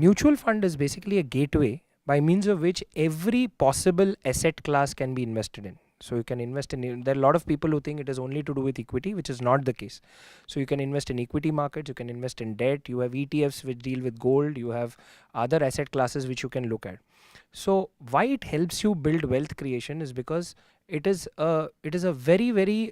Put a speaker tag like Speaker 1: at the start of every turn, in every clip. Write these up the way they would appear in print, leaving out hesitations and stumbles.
Speaker 1: mutual fund is basically a gateway by means of which every possible asset class can be invested in. So you can invest in, there are a lot of people who think it is only to do with equity, which is not the case. So you can invest in equity markets, you can invest in debt, you have ETFs which deal with gold, you have other asset classes which you can look at. So why it helps you build wealth creation is because it is a very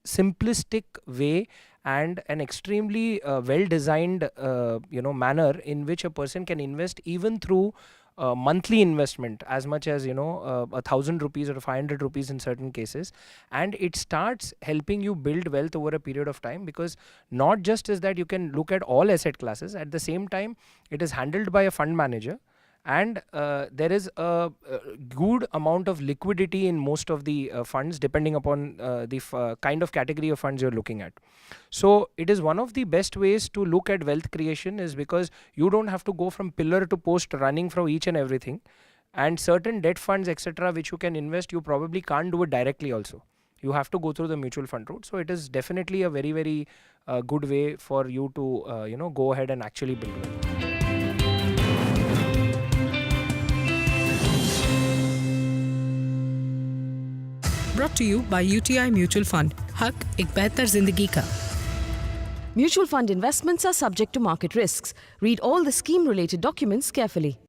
Speaker 1: simplistic way and an extremely well designed manner in which a person can invest even through monthly investment as much as 1,000 rupees or 500 rupees in certain cases, and it starts helping you build wealth over a period of time, because not just is that you can look at all asset classes, at the same time it is handled by a fund manager, and there is a good amount of liquidity in most of the funds depending upon the kind of category of funds you're looking at. So it is one of the best ways to look at wealth creation, is because you don't have to go from pillar to post running from each and everything, and certain debt funds etc which you can invest, you probably can't do it directly also. You have to go through the mutual fund route. So it is definitely a very good way for you to go ahead and actually build wealth.
Speaker 2: Brought to you by UTI Mutual Fund. हक एक बेहतर जिंदगी का.
Speaker 3: Mutual fund investments are subject to market risks. Read all the scheme-related documents carefully.